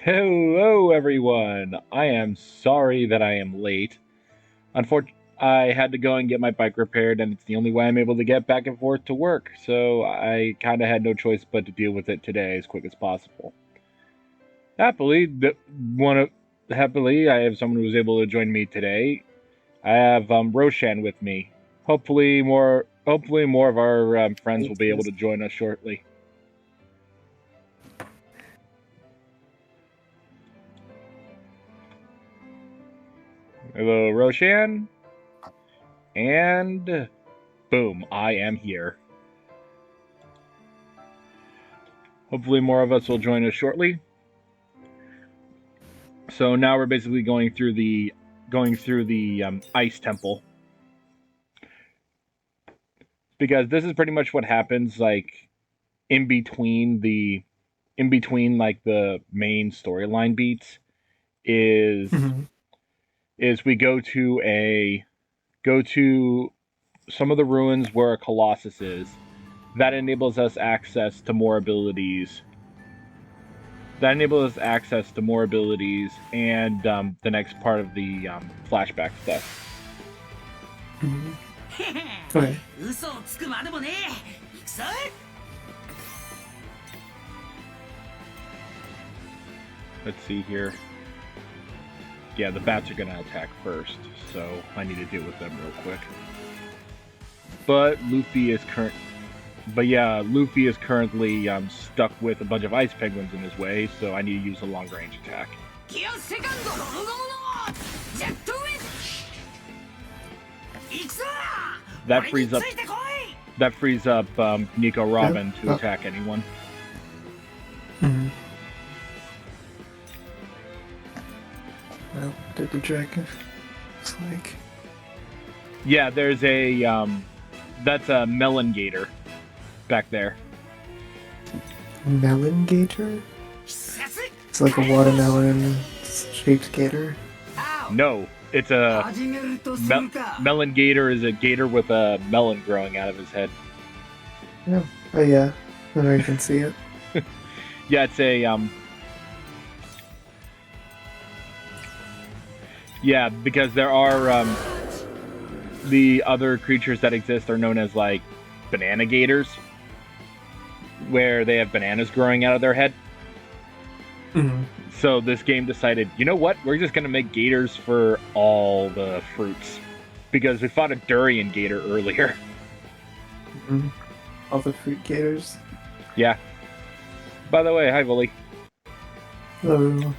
Hello, everyone. I am sorry that I am late. Unfortunately, I had to go and get my bike repaired, and it's the only way I'm able to get back and forth to work. So I kind of had no choice but to deal with it today as quick as possible. Happily, happily, I have someone who was able to join me today. I have Roshan with me. Hopefully more of our friends will be able to join us shortly. Hello, Roshan. And boom, I am here. Hopefully more of us will join us shortly. So now we're basically going through the ice temple. Because this is pretty much what happens like in between like the main storyline beats is we go to some of the ruins where a Colossus is. That enables us access to more abilities. And the next part of the flashback stuff. Okay. Let's see here. Yeah, the bats are gonna attack first, so I need to deal with them real quick. But Luffy is currently stuck with a bunch of ice penguins in his way, so I need to use a long range attack. That frees up Nico Robin to attack anyone. Well, did the dragon? It's like. Yeah, there's a that's a melon gator back there. Melon gator? It's like a watermelon shaped gator. No, it's a melon gator is a gator with a melon growing out of his head. Yeah. Oh yeah. I can see it. Yeah, it's a yeah, because there are the other creatures that exist are known as like banana gators, where they have bananas growing out of their head. So this game decided, you know what? We're just gonna make gators for all the fruits, because we fought a durian gator earlier. All the fruit gators. Yeah. By the way, hi Vuly. Hello.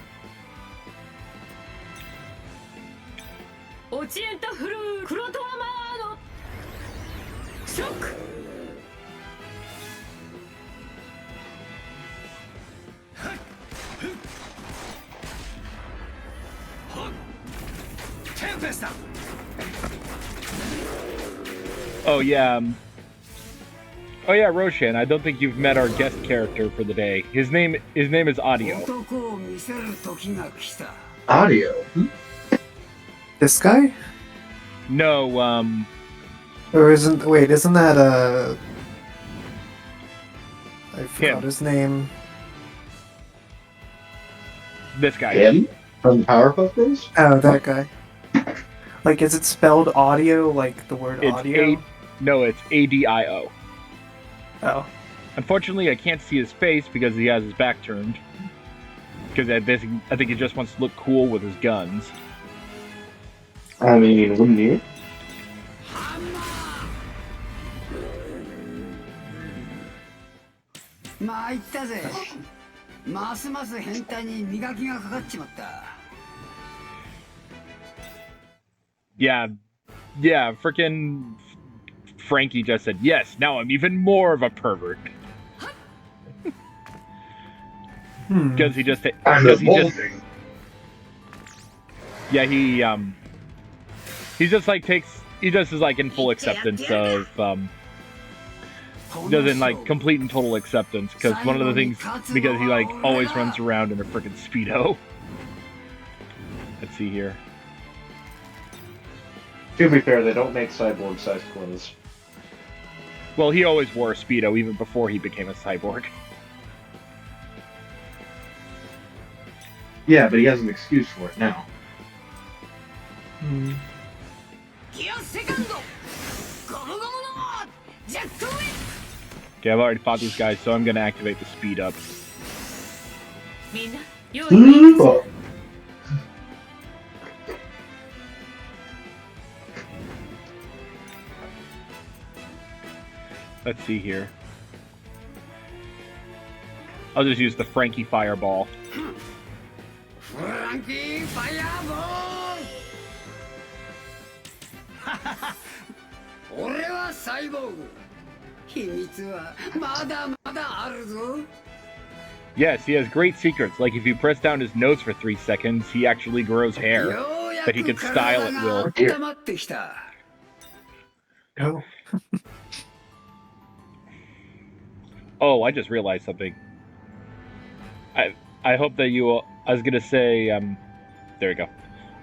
Oh yeah, Roshan. I don't think you've met our guest character for the day. His name is Audio. Audio? This guy? No, Or isn't that I forgot his name. This guy. Him? From the Powerpuff Girls? Oh, that guy. Like, is it spelled audio, like the word audio? No, it's ADIO. Oh. Unfortunately, I can't see his face because he has his back turned. Because I think he just wants to look cool with his guns. I mean, wouldn't you? Yeah, frickin' Frankie just said, yes, now I'm even more of a pervert. Because he just... Yeah, he just like he just is like in full acceptance of, doesn't like complete and total acceptance, because one of the things, because he like always runs around in a frickin' Speedo. Let's see here. To be fair, they don't make cyborg-sized clothes. Well, he always wore a Speedo even before he became a cyborg. Yeah, but he has an excuse for it now. Hmm. Okay, I've already fought these guys, so I'm gonna activate the speed up. Super. Let's see here. I'll just use the Frankie Fireball. Frankie Fireball! 俺はサイボーグ。秘密はまだまだあるぞ。 Yes, he has great secrets, like if you press down his nose for 3 seconds, he actually grows hair that he can style at will. Oh. Oh, I just realized something. I hope that you... I was gonna say... there we go.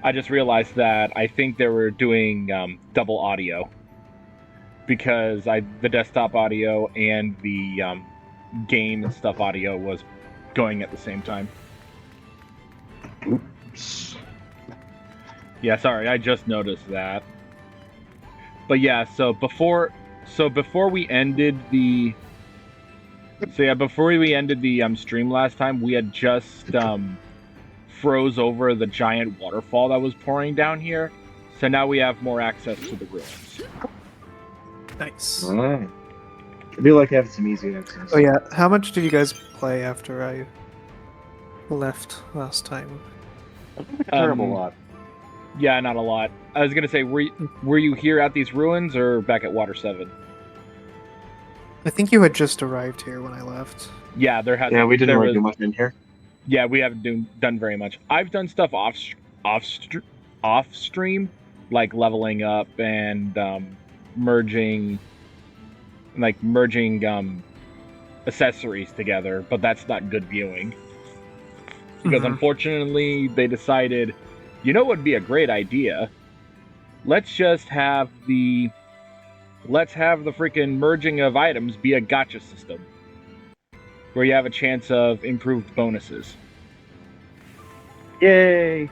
I just realized that I think they were doing double audio. Because the desktop audio and the game and stuff audio was going at the same time. Oops. Yeah, sorry, I just noticed that. But yeah, so before we ended the stream last time, we had just froze over the giant waterfall that was pouring down here. So now we have more access to the ruins. Nice. Alright. I do like having some easy access. Oh yeah, how much did you guys play after I left last time? I think a terrible lot. Yeah, not a lot. I was gonna say, were you here at these ruins or back at Water 7? I think you had just arrived here when I left. Yeah, there has. Yeah, we didn't there really was- do much in here. Yeah, we haven't done very much. I've done stuff off stream, like leveling up and merging accessories together, but that's not good viewing. Because unfortunately, they decided, you know what would be a great idea? Let's just have the freaking merging of items be a gacha system. Where you have a chance of improved bonuses. Yay!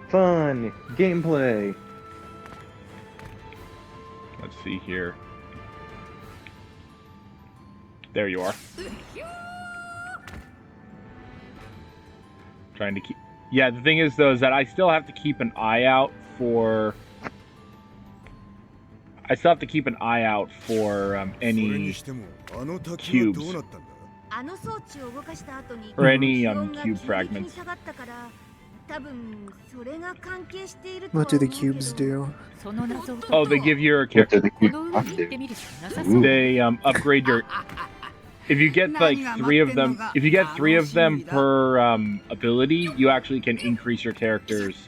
Fun! Gameplay! Let's see here. There you are. Trying to keep... Yeah, the thing is, though, is that I still have to keep an eye out for... any cubes. Or any cube fragments. What do the cubes do? Oh, they give your What character... did the cube do? They upgrade your... If you get like 3 of them, per ability, you actually can increase your character's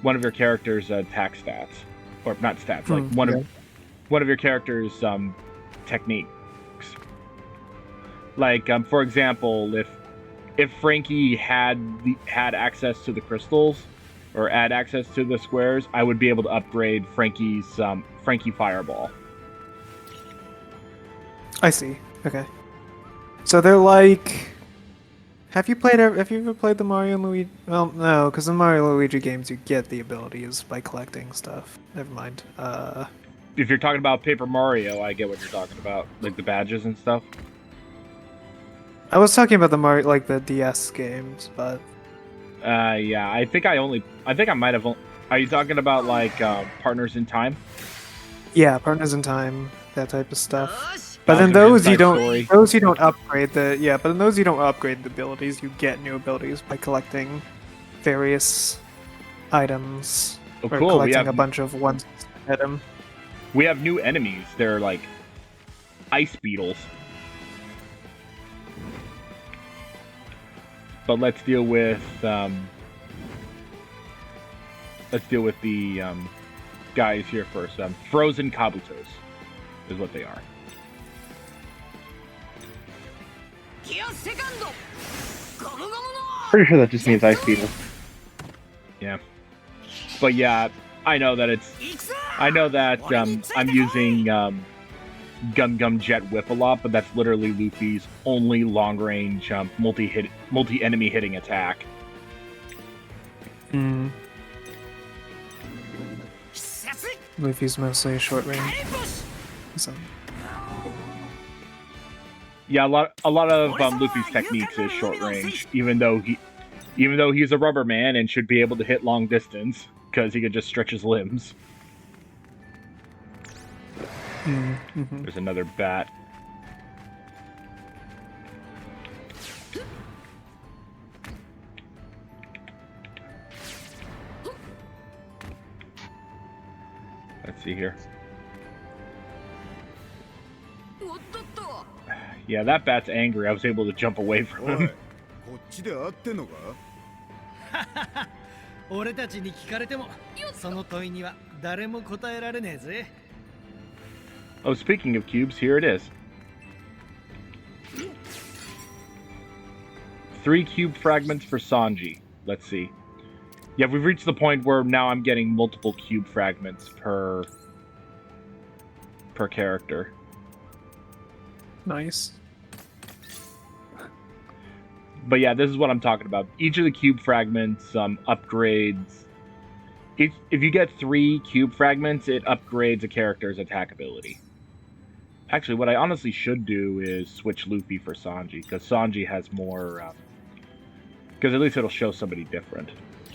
one of your character's attack stats, or not stats, like one of your character's techniques. Like for example, if Frankie had access to the crystals or had access to the squares, I would be able to upgrade Frankie's Frankie Fireball. I see. Okay. So they're like... Have you ever played the Mario and Luigi? Well, no, because in Mario and Luigi games you get the abilities by collecting stuff. Never mind. If you're talking about Paper Mario, I get what you're talking about, like the badges and stuff. I was talking about the Mario, like the DS games, but... Yeah, I think I might have... Are you talking about, like, Partners in Time? Yeah, Partners in Time, that type of stuff. But Bowser's then those you Inside don't, Story. those you don't upgrade the, yeah, but in those you don't upgrade the abilities, you get new abilities by collecting various items. Oh, or cool, collecting a bunch of ones to hit them. We have new enemies. They're, like, ice beetles. But let's deal with the guys here first. Frozen Kabutos is what they are. Pretty sure that just means ice beetle. Yeah. But yeah, I know that I'm using Gum Gum Jet Whip a lot, but that's literally Luffy's only long-range multi-enemy hitting attack. Luffy's mostly short range. So. Yeah, a lot of Luffy's techniques is short range, even though he's a rubber man and should be able to hit long distance because he could just stretch his limbs. There's another bat. Let's see here. Yeah, that bat's angry. I was able to jump away from him. こっちで合ってんのか俺たちに聞かれてもその問いには誰も答えられねえぜ Oh, speaking of cubes, here it is. 3 cube fragments for Sanji. Let's see. Yeah, we've reached the point where now I'm getting multiple cube fragments per character. Nice. But yeah, this is what I'm talking about. Each of the cube fragments upgrades. If you get 3 cube fragments, it upgrades a character's attack ability. Actually, what I honestly should do is switch Luffy for Sanji, because Sanji has more... because at least it'll show somebody different.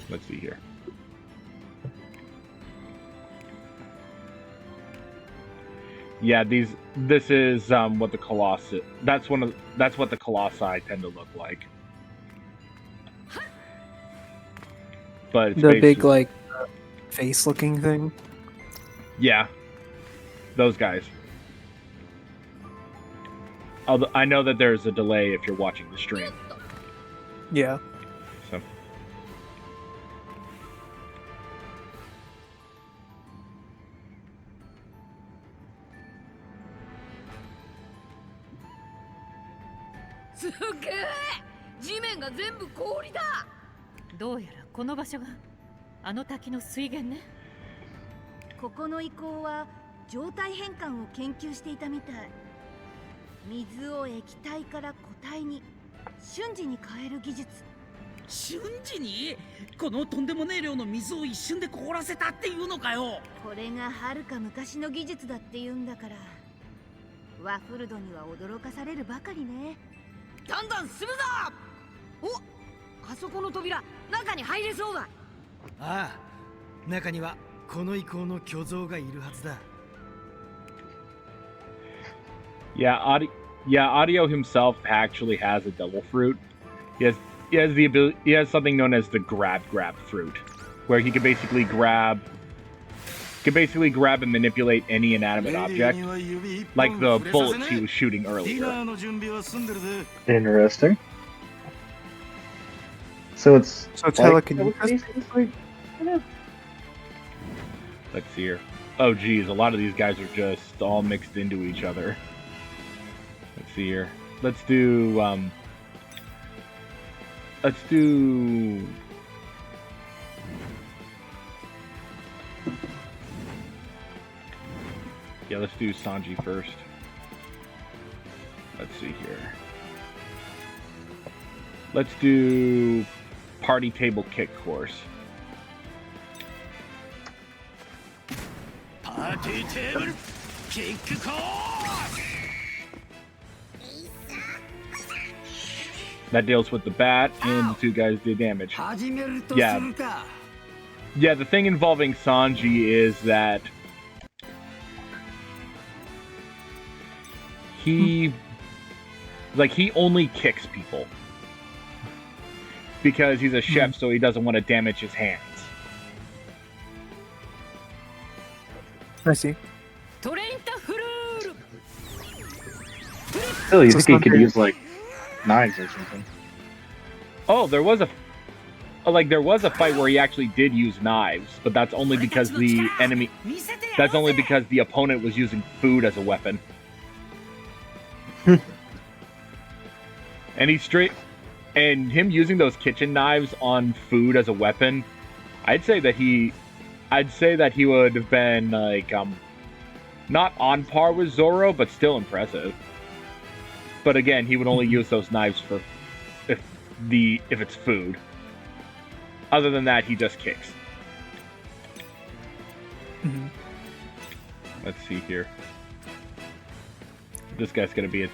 Let's see here. Yeah, this is what the Colossus... That's what the Colossi tend to look like. But it's the big, like, face-looking thing? Yeah. Those guys. Although I know that there's a delay if you're watching the stream. Yeah. So. Super! どうやらこの場所があの滝の水源ね。ここの遺構は状態変換を研究していたみたい。水を液体から固体に瞬時に変える技術。瞬時にこのとんでもねえ量の水を一瞬で凍らせたっていうのかよ。これがはるか昔の技術だっていうんだから、ワフルドには驚かされるばかりね。どんどん進むぞ。お、あそこの扉中に入れそうだ。ああ、中にはこの遺構の巨像がいるはずだ。Yeah, Audio himself actually has a devil fruit. He has the ability. He has something known as the grab fruit, where he can basically grab and manipulate any inanimate object, like the bullets he was shooting earlier. Interesting. So it's telekinesis. Let's see here. Oh geez, a lot of these guys are just all mixed into each other. Let's see here. Let's do yeah, let's do Sanji first. Let's see here. Let's do party table kick course. Party table kick course. That deals with the bat, and the 2 guys did damage. Yeah. Yeah, the thing involving Sanji is that he only kicks people. Because he's a chef, so he doesn't want to damage his hands. I see. Still, you think he could use, like, knives or something. Oh, there was a fight where he actually did use knives, but that's only because the opponent was using food as a weapon. And him using those kitchen knives on food as a weapon, I'd say that he would have been like Not on par with Zoro, but still impressive. But again, he would only use those knives for if it's food. Other than that, he just kicks. Mhm. Let's see here. This guy's gonna be a...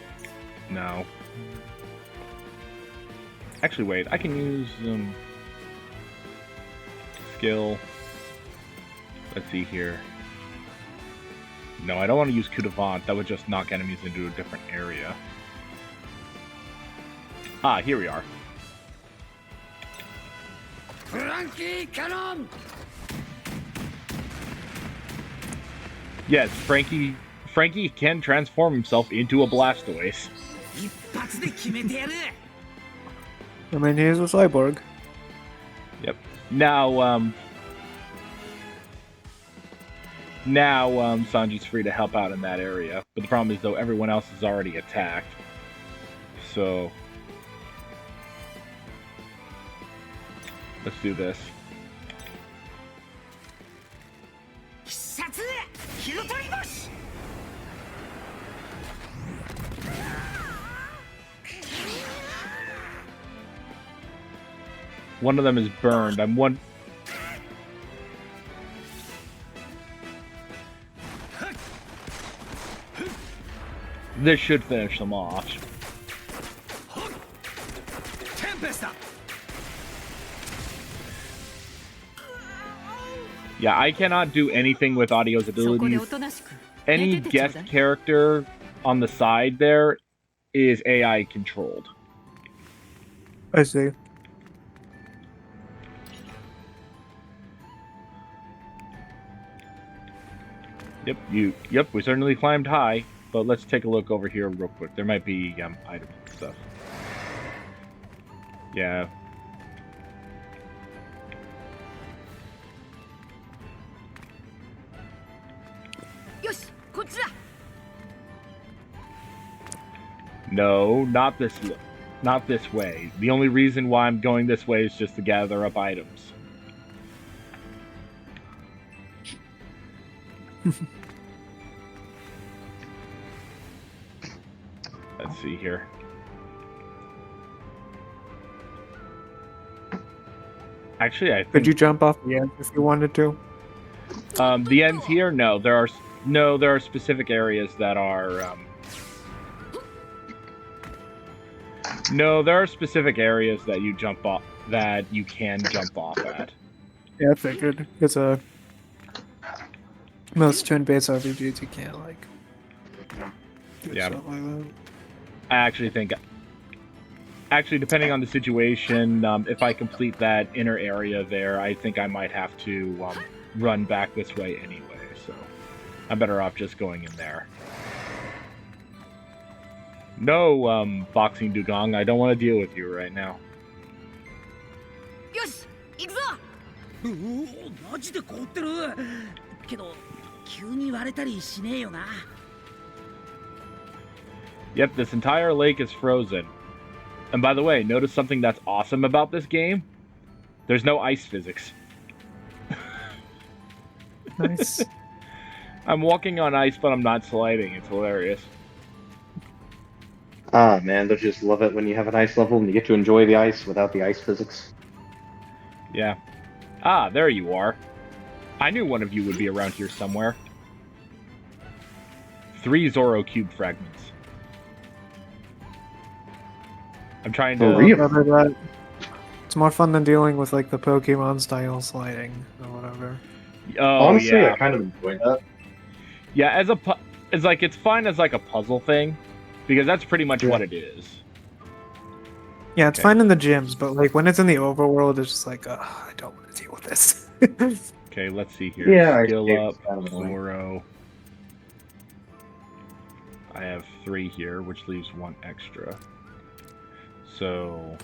No. Actually, wait. I can use skill. Let's see here. No, I don't want to use coup de vent. That would just knock enemies into a different area. Ah, here we are. Frankie cannon! Yes, Frankie can transform himself into a Blastoise. 一発で決めてやる I mean, he's a cyborg. Yep. Now, Sanji's free to help out in that area. But the problem is, though, everyone else is already attacked. So... let's do this. 必殺火の鳥星 One of them is burned. I'm one... This should finish them off. Tempest Yeah, I cannot do anything with Audio's そこで abilities. おとなしく Any 寝ててちょう guest だい character on the side there is AI controlled. I see. Yep, we certainly climbed high, but let's take a look over here real quick. There might be items and stuff. Yeah. Yoshi, こっちだ No, not this way. The only reason why I'm going this way is just to gather up items. Let's see here. Actually, I think Could you jump off the edge if you wanted to? the ends here. No, there are specific areas that are. No, there are specific areas that you jump off that you can jump off at. Yeah, I figured. It's a most turn-based RPGs you can't like. Do Yeah. stuff like that. I actually think. Actually, depending on the situation, if I complete that inner area there, I think I might have to run back this way anyway. So I'm better off just going in there. No, boxing dugong. I don't want to deal with you right now. よし行くぞうおマジで凍ってるけど急に割れたりしねえよな Yep, this entire lake is frozen. And by the way, notice something that's awesome about this game? There's no ice physics. Nice. I'm walking on ice, but I'm not sliding. It's hilarious. Ah, man, don't you just love it when you have an ice level and you get to enjoy the ice without the ice physics? Yeah. Ah, there you are. I knew one of you would be around here somewhere. 3 Zoro cube fragments. I'm trying to... For real? Rather that, it's more fun than dealing with like the Pokemon style sliding or whatever. Oh, Honestly, yeah. I kind of enjoy that. Yeah, as a it's fine as like a puzzle thing, because that's pretty much what it is. Yeah, it's Okay. fine in the gyms, but like when it's in the overworld, it's just like, I don't want to deal with this. Okay, let's see here. Yeah, I Skill see. up, It's kind of annoying. Zoro. I have 3 here, which leaves 1 extra. So...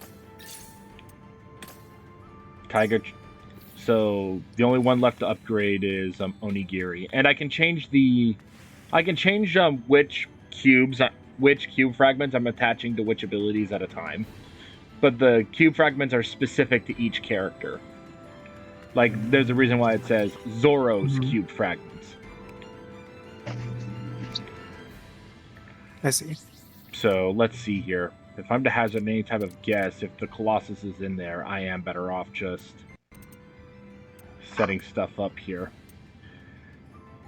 Tiger... So, the only one left to upgrade is Onigiri. And I can change which cube fragments I'm attaching to which abilities at a time. But the cube fragments are specific to each character. Like, there's a reason why it says Zoro's cube fragments. I see. So let's see here. If I'm to hazard any type of guess, if the Colossus is in there, I am better off just setting stuff up here.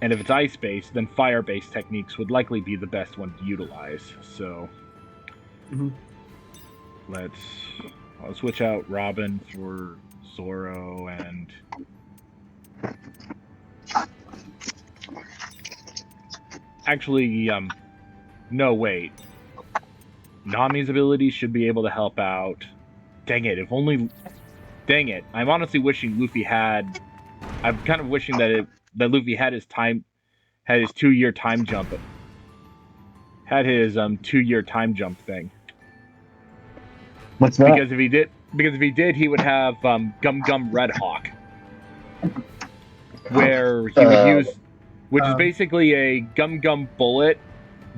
And if it's ice-based, then fire-based techniques would likely be the best one to utilize. So I'll switch out Robin for Zoro and actually, no, wait. Nami's ability should be able to help out. Dang it, if only... Dang it, I'm honestly wishing Luffy had... I'm kind of wishing that Luffy had his 2-year time jump. Had his 2-year time jump thing. What's that? Because if he did, he would have Gum Gum Red Hawk. Where he would use... Which is basically a Gum Gum bullet,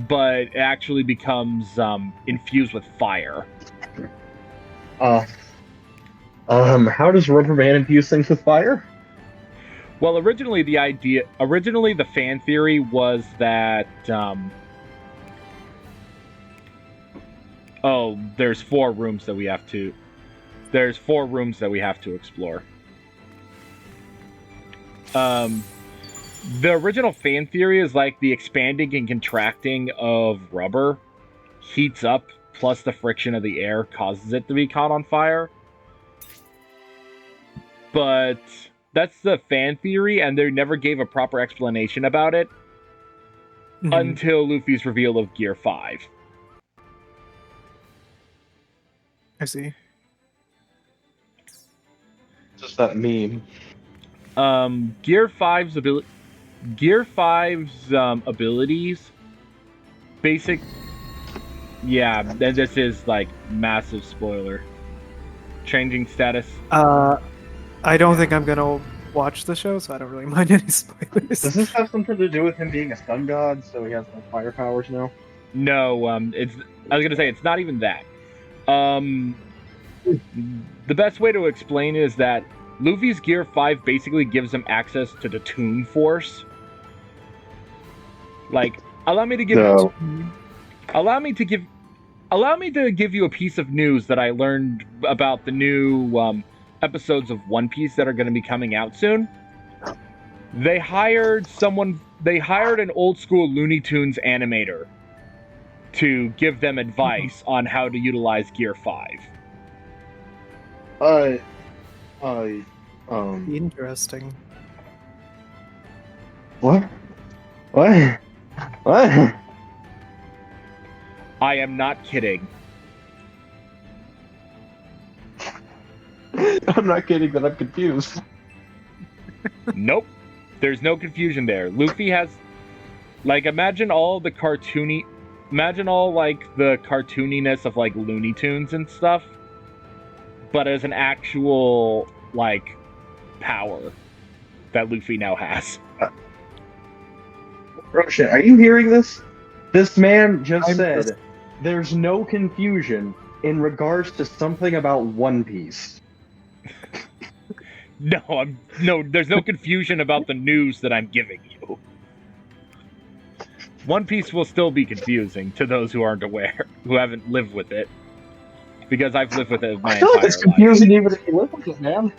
but it actually becomes infused with fire. How does Rubber Band infuse things with fire? Well, originally the fan theory was that there's 4 rooms that we have to explore. The original fan theory is like the expanding and contracting of rubber heats up, plus the friction of the air causes it to be caught on fire. But that's the fan theory, and they never gave a proper explanation about it until Luffy's reveal of Gear 5. I see. Just that meme. Gear 5's abilities, basic. Yeah, and this is like massive spoiler. Changing status. I don't think I'm gonna watch the show, so I don't really mind any spoilers. Does this have something to do with him being a sun god, so he has no fire powers now? No, I was gonna say it's not even that. The best way to explain is that Luffy's Gear 5 basically gives him access to the Toon Force. Like, allow me to give you a piece of news that I learned about the new episodes of One Piece that are going to be coming out soon. They hired an old school Looney Tunes animator to give them advice on how to utilize Gear 5. Interesting. What? What? What? I am not kidding. I'm not kidding, but I'm confused. Nope. There's no confusion there. Luffy has, like, imagine all the cartooniness of, like, Looney Tunes and stuff, but as an actual, like, power that Luffy now has. Roshan, are you hearing this? This man just said there's no confusion in regards to something about One Piece. No, there's no confusion about the news that I'm giving you. One Piece will still be confusing to those who aren't aware, who haven't lived with it. Because I've lived with it my entire life. It's confusing even if you live with it, man.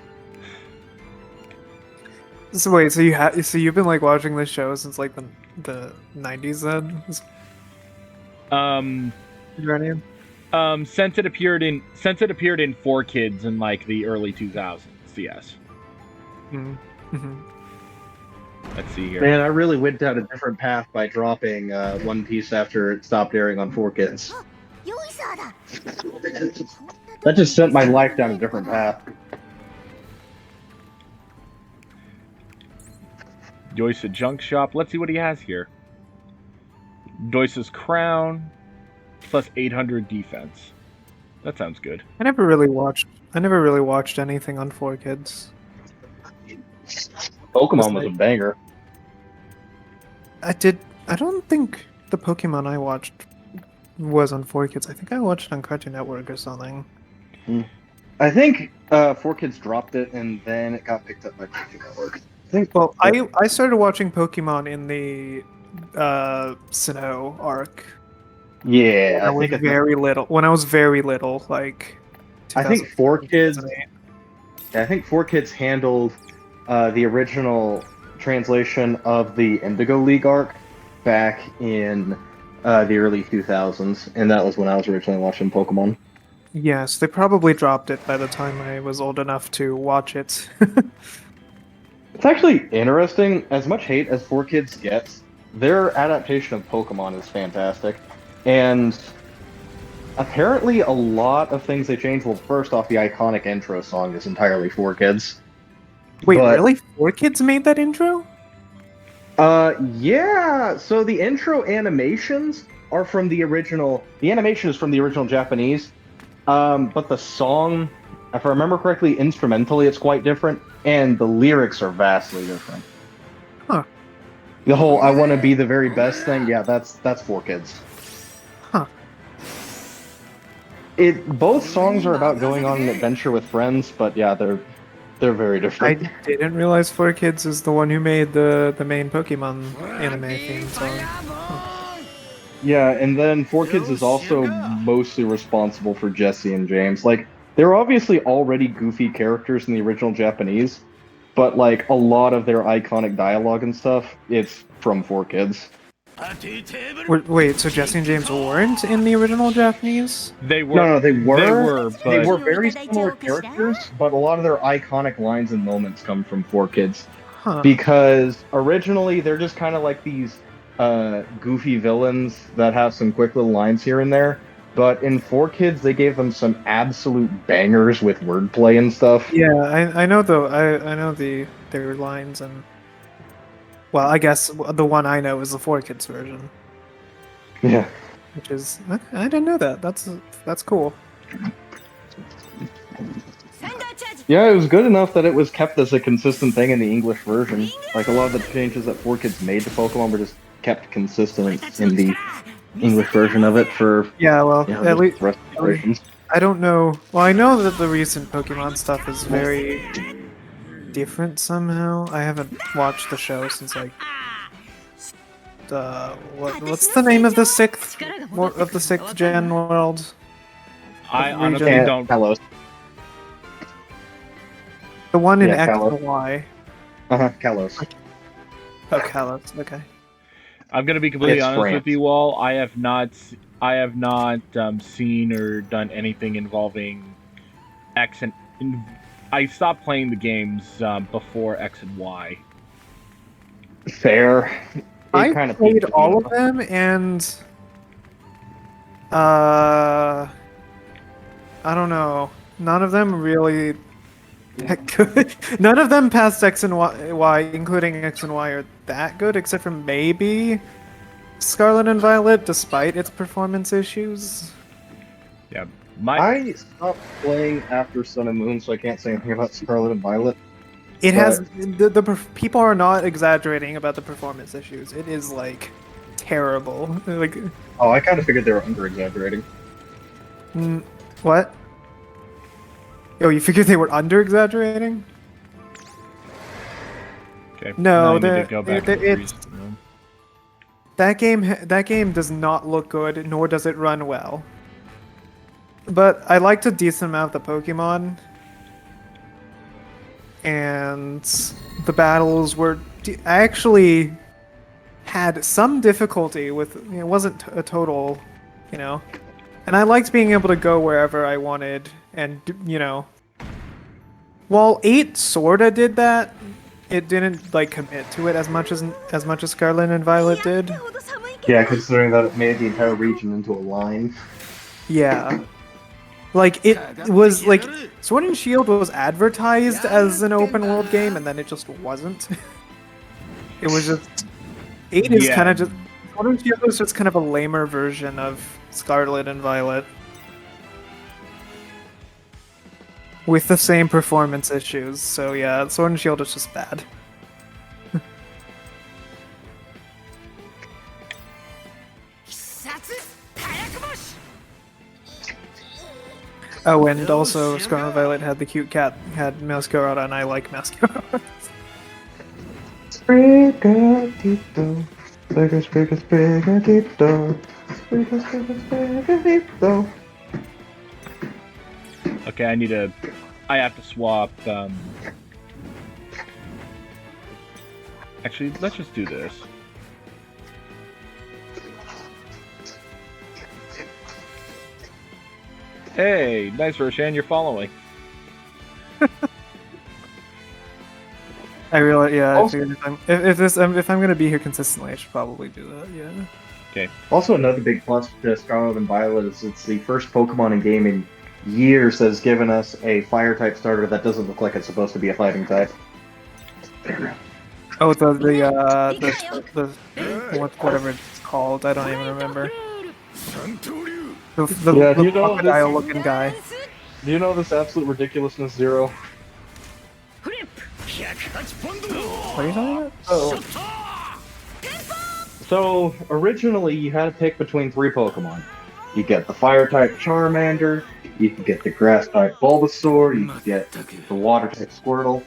So wait, so you've been like watching this show since like the 90s then? Since it appeared in 4Kids in like the early 2000s, yes. Mm-hmm. Let's see here. Man, I really went down a different path by dropping One Piece after it stopped airing on 4Kids. That just sent my life down a different path. Joyce's junk shop. Let's see what he has here. Joyce's crown plus 800 defense. That sounds good. I never really watched anything on 4Kids. Pokemon was a banger. I don't think the Pokemon I watched was on 4Kids. I think I watched it on Cartoon Network or something. I think 4Kids dropped it and then it got picked up by Cartoon Network. I started watching Pokemon in the Sinnoh arc. Yeah, I was very little. When I was very little, like. I think 4Kids. 2008. I think 4Kids handled the original translation of the Indigo League arc back in the early 2000s, and that was when I was originally watching Pokemon. Yes, they probably dropped it by the time I was old enough to watch it. It's actually interesting. As much hate as 4Kids gets, their adaptation of Pokemon is fantastic. And apparently a lot of things they changed. Well, first off, the iconic intro song is entirely 4Kids. Wait, But- really? 4Kids made that intro? Yeah. So the intro animations are from the original. The animation is from the original Japanese. But the song, if I remember correctly, instrumentally it's quite different, and the lyrics are vastly different. Huh. The whole "I want to be the very best" thing, yeah, that's 4Kids. Huh. Both songs are about going on an adventure with friends, but yeah, they're very I different. didn't realize 4Kids is the one who made the main Pokemon anime theme song. Yeah, and then 4Kids is also mostly responsible for Jesse and James. Like, they're obviously already goofy characters in the original Japanese, but like a lot of their iconic dialogue and stuff, it's from 4Kids. Wait, so Jesse and James weren't in the original Japanese? They were. No, they were. They were, but They were very similar characters, but a lot of their iconic lines and moments come from 4Kids. Huh. Because originally they're just kind of like these goofy villains that have some quick little lines here and there. But in 4Kids, they gave them some absolute bangers with wordplay and stuff. Yeah, I know I know their lines and. Well, I guess the one I know is the 4Kids version, Yeah. which is I didn't know that. That's cool. Yeah, it was good enough that it was kept as a consistent thing in the English version. Like a lot of the changes that 4Kids made to Pokemon were just kept consistent in the English version of it for Yeah, well, you know, at least the rest of the versions. I don't know. Well, I know that the recent Pokemon stuff is very different somehow. I haven't watched the show since like what's the name of the sixth gen world? I honestly region. don't. Kalos. The one in Yeah, X Kalos. and Y. Kalos. Oh, Kalos. Okay. I'm gonna be completely It's honest France. with you all. I have not seen or done anything involving X and. I stopped playing the games before X and Y. Fair. I kind of played all of them, and I don't know. None of them really that good. None of them past X and Y, including X and Y, are that good, except for maybe Scarlet and Violet, despite its performance issues. Yeah, I stopped playing after Sun and Moon, so I can't say anything about Scarlet and Violet. It has the people are not exaggerating about the performance issues. It is like terrible. Like Oh, I kind of figured they were under-exaggerating. what? Oh, you figured they were under exaggerating? Okay. No, now I need to they're- go back they're- to the it's- reason room. That game does not look good, nor does it run well. But I liked a decent amount of the Pokemon, and the battles were. I actually had some difficulty with. It wasn't a total, and I liked being able to go wherever I wanted, and while 8 sorta did that, it didn't like commit to it as much as Scarlet and Violet did. Yeah, considering that it made the entire region into a line. Yeah. Like, it was, like, Sword and Shield was advertised as an open world game, and then it just wasn't. It was just... 8 is Yeah. kind of just... Sword and Shield was just kind of a lamer version of Scarlet and Violet. With the same performance issues, so yeah, Sword and Shield is just bad. Oh, and also Scarlet and Violet had the cute cat, had Masquerada, and I like Masquerada. Sprigatito, Sprigatito. Okay, I have to swap, actually, let's just do this. Hey, nice, Roshan, you're following. I realize, yeah. Also- I figured if I'm gonna be here consistently, I should probably do that. Yeah. Okay. Also, another big plus to Scarlet and Violet is it's the first Pokemon in game in years that has given us a Fire type starter that doesn't look like it's supposed to be a fighting type. Oh, whatever it's called. I don't even remember. The Yeah, do you know this- crocodile-looking guy. Do you know this absolute ridiculousness, Zero? What are you talking about? So originally you had to pick between 3 Pokemon. You get the Fire type Charmander, you can get the Grass type Bulbasaur, you can get the Water type Squirtle,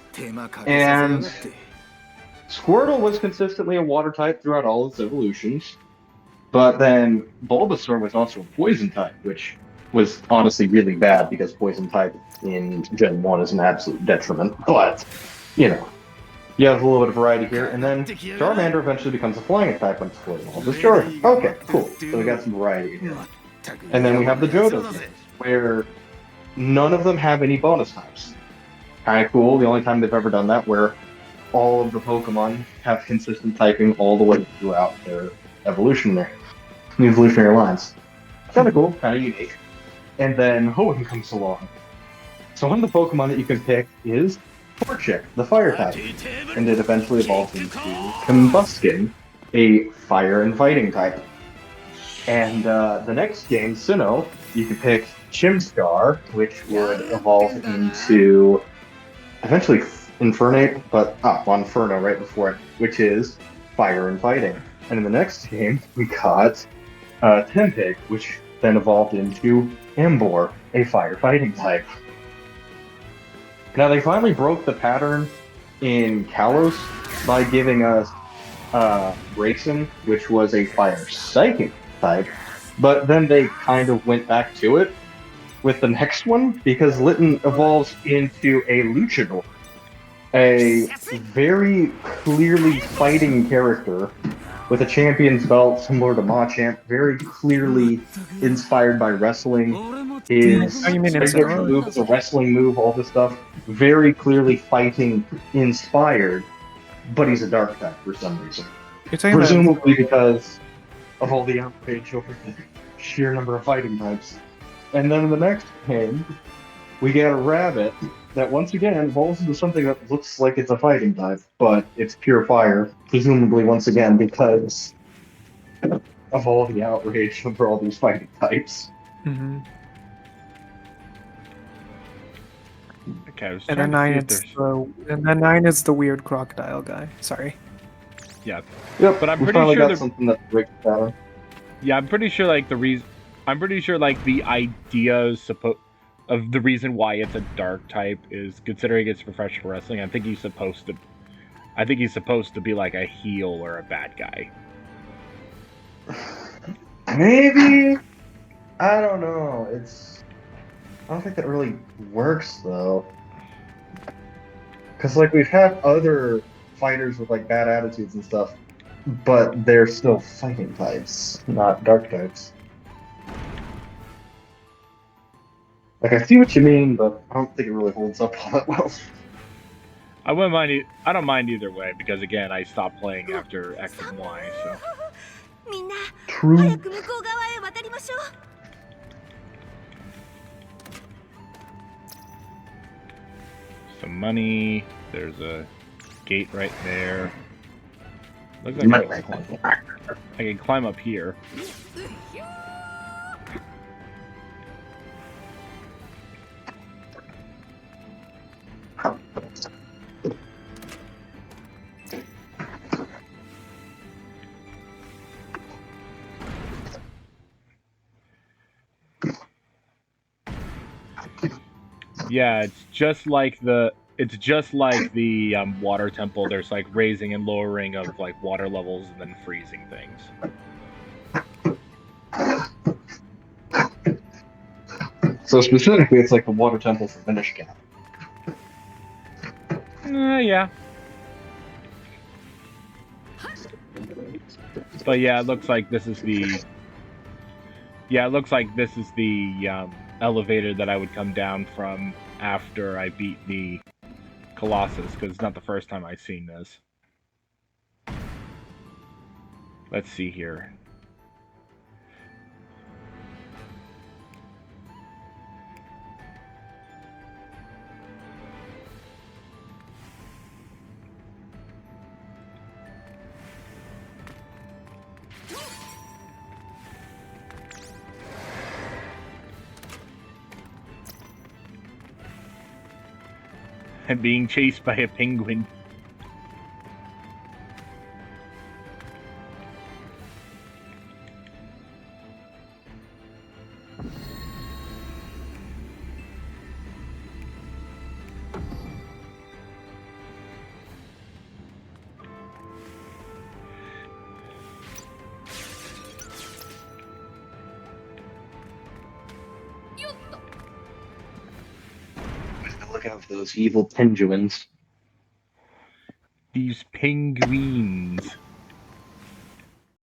and Squirtle was consistently a Water type throughout all its evolutions. But then Bulbasaur was also a Poison type, which was honestly really bad because Poison type in Gen 1 is an absolute detriment. But, you know, you have a little bit of variety here. And then Charmander eventually becomes a Flying type when it's fully evolved. Sure, okay, cool. So we got some variety here. And then we have the Johto games, where none of them have any bonus types. Kinda cool, the only time they've ever done that, where all of the Pokemon have consistent typing all the way throughout their evolutionary lines. Kinda cool, kinda unique. And then Hoenn comes along. So one of the Pokemon that you can pick is Torchic, the Fire type. And it eventually evolves into Combuskin, a Fire and Fighting type. And the next game, Sinnoh, you can pick Chimscar, which would evolve into eventually Infernape, but Inferno right before it, which is Fire and Fighting. And in the next game, we got Tempig, which then evolved into Ambor, a firefighting type. Now they finally broke the pattern in Kalos by giving us Raisin, which was a fire psychic type, but then they kind of went back to it with the next one because Litten evolves into a Luchador, a very clearly fighting character with a champion's belt similar to Machamp, very clearly inspired by wrestling. His signature move is a wrestling move, all this stuff. Very clearly fighting inspired, but he's a dark type for some reason. Presumably because of all the outrage over the sheer number of fighting types. And then in the next game, we get a rabbit that once again evolves into something that looks like it's a fighting type, but it's pure fire, presumably once again because of all the outrage over all these fighting types. Mm-hmm. Okay, and then 9 is the weird crocodile guy. Sorry. Yeah. Yep. But I'm we pretty finally sure got something that breaks the pattern. Yeah, I'm pretty sure like the idea is of the reason why it's a dark type is considering it's professional wrestling. I think he's supposed to be like a heel or a bad guy. Maybe. I don't know. I don't think that really works though. Because like we've had other fighters with like bad attitudes and stuff, but they're still fighting types, not dark types. Like I see what you mean, but I don't think it really holds up all that well. I wouldn't mind. I don't mind either way because again, I stopped playing after X and Y. So. True. Some money. There's a gate right there. Looks like I can climb up here. Yeah, it's just like the water temple. There's like raising and lowering of like water levels and then freezing things. So specifically, it's like the water temples of Minish Cap. Yeah. But yeah, it looks like this is the. Yeah, it looks like this is the elevator that I would come down from after I beat the Colossus, because it's not the first time I've seen this. Let's see here. I'm being chased by a penguin. Look out for those evil penguins. These penguins.